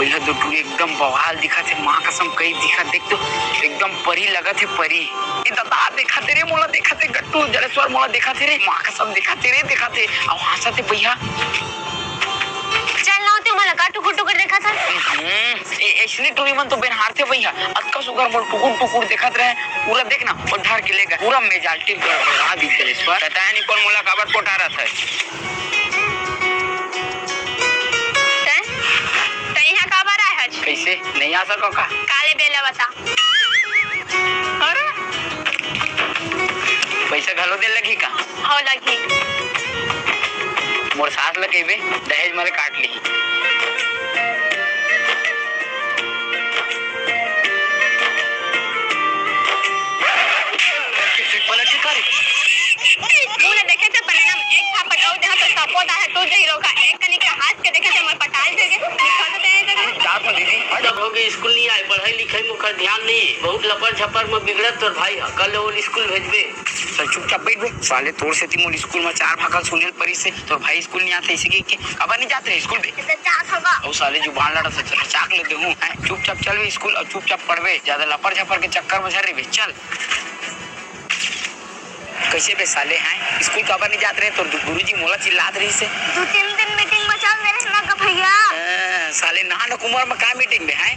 भैया दुटू एकदम बवाल दिखा थे, माँ कसम कई दिखा देख तो एकदम परी लगा थे परी। दादा देखा थे रे मोला, देखा थे गट्टू जलेश्वर मोला देखा थे रे, माँ कसम देखा थे रे, देखा थे और हंसा थे भैया। चल ना होते मला काटू कुटू कर देखा था। ऐसली टूरी मन तो बेन हारते भैया, अक्का सुगर मोल टुकुर टुकुर देखत रहे पूरा देखना और धार के लेगा पूरा मेजाल्टी गड़बड़ा दी जलेश्वर। बताया नहीं कौन मोला काबर पोटा रहा था। कैसे नहीं आ सको का काले बेला बता। अरे पैसा घलो दे लगी का? हो लगी। मोर साथ लगेबे दहेज मारे काट ली। तूने देखे थे परिणाम एक था पटाओ जहां तो सपोदा है तू जई रोका एक कनी के हाथ के देखे थे मैं पटाल दे निकल तो दे जगह चार पर दीदी जब हो गई स्कूल नहीं आए, पढ़ाई लिखाई में कर ध्यान नहीं है, बहुत लपड़ छपर में बिगड़त तोर भाई कल वो स्कूल भेजबे। चल चुपचाप बैठ बे साले, तोर से तिमोल स्कूल में चार भागल सुनील परी से तोर भाई स्कूल नहीं आते इसी के अब नहीं जाते स्कूल पे तो चाक होगा और साले जुबान लड़ा से चल चाक लेते हूँ। चुपचाप चल बे स्कूल और चुपचाप पढ़वे, ज्यादा लपड़ झपड़ के चक्कर में झरे बे। चल कैसे बे साले हैं स्कूल कब नहीं जाते रहे, तो गुरुजी मोला चिल्लात रही से 2-3 दिन मीटिंग में चल मेरे ना का भैया। साले नानक उम्र में का मीटिंग में है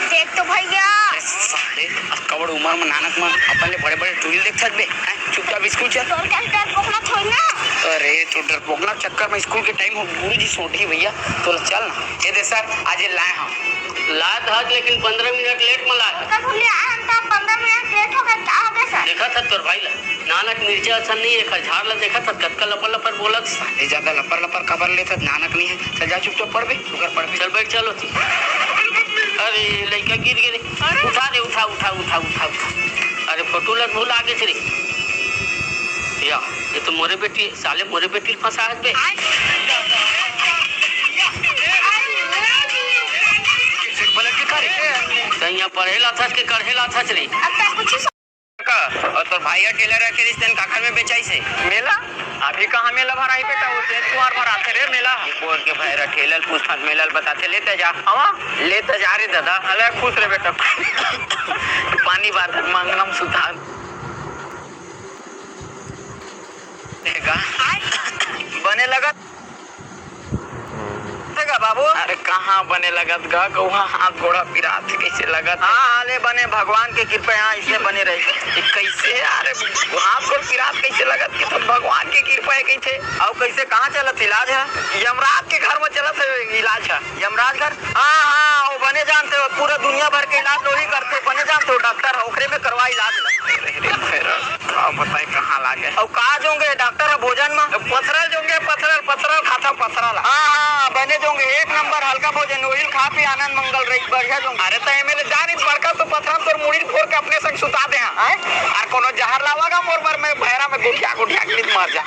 देख तो भैया साले कबड़ उम्र में नानक में अपन ले बड़े बड़े टूल देख सकते हैं। चुपचाप स्कूल चल। तोर का डर पोखना छोड़ ना। अरे तो डर पोखना चक्कर में स्कूल के टाइम हो गुरुजी सोटी भैया तो चल ना। ये दे सर आज लाए हम लात हाथ लेकिन 15 मिनट लेट में लात कब भूले आए हम तो 15 मिनट लेट हो गए का हो गया सर। देखा था तोर भाई ला नानक मिर्चा अच्छा नहीं है, झाड़ ला देखा था कतका लपर लपर बोलत साले ज्यादा लपर लपर खबर लेता नानक नहीं है। चल जा चुपचाप पढ़ बे सुगर पढ़ बे। चल बैठ चलो थी। अरे लड़का गिर गिरे उठा दे उठा उठा उठा उठा उठा। अरे फोटो लग भूल आगे से रे या ये तो मोरे बेटी साले मोरे बेटी फंसा है बे। यहाँ पढ़ेला था के कढ़ेला था रे अब तक कुछ और तो भाई टेलर के रिश्ते काखर में बेचाई से मेला अभी कहाँ मेला भराई बेटा वो कुआर भराते रे मेला कोर के भाई टेलर पूछ मेला बताते लेते जा हवा लेते जा रे दादा अले खुश रे बेटा पानी बात मंगलम सुधार देगा बने लगा बाबू। अरे कहाँ बने लगत गा कौहा हाथ घोड़ा पिरात कैसे लगत? हाँ हाले बने भगवान के कृपा यहाँ इसने बने रहे कैसे। अरे हाथ घोड़ पिरात कैसे लगत कि तो भगवान की कृपा है कैसे और कैसे कहाँ चलत इलाज है? यमराज के घर में चलत है इलाज है यमराज घर। हाँ हाँ वो बने जानते हो पूरा दुनिया भर के इलाज वही करते बने जानते हो डॉक्टर ओखरे में करवा इलाज बताए कहाँ लागे और कहा जोंगे डॉक्टर है भोजन में पथरल जोंगे पथरल पथरल खाता पथरल। हाँ हाँ बने जोंगे एक नंबर हल्का भोजन ओइल खा पी आनंद मंगल रही बढ़िया जोंगे। अरे तो एमएलए जानी बड़का तो पथरल तोर मुड़ी फोड़ के अपने संग सुता दे हैं और कोनो जहर लावागा मोर बर में भैरा में गुठिया गुठिया के मर जा।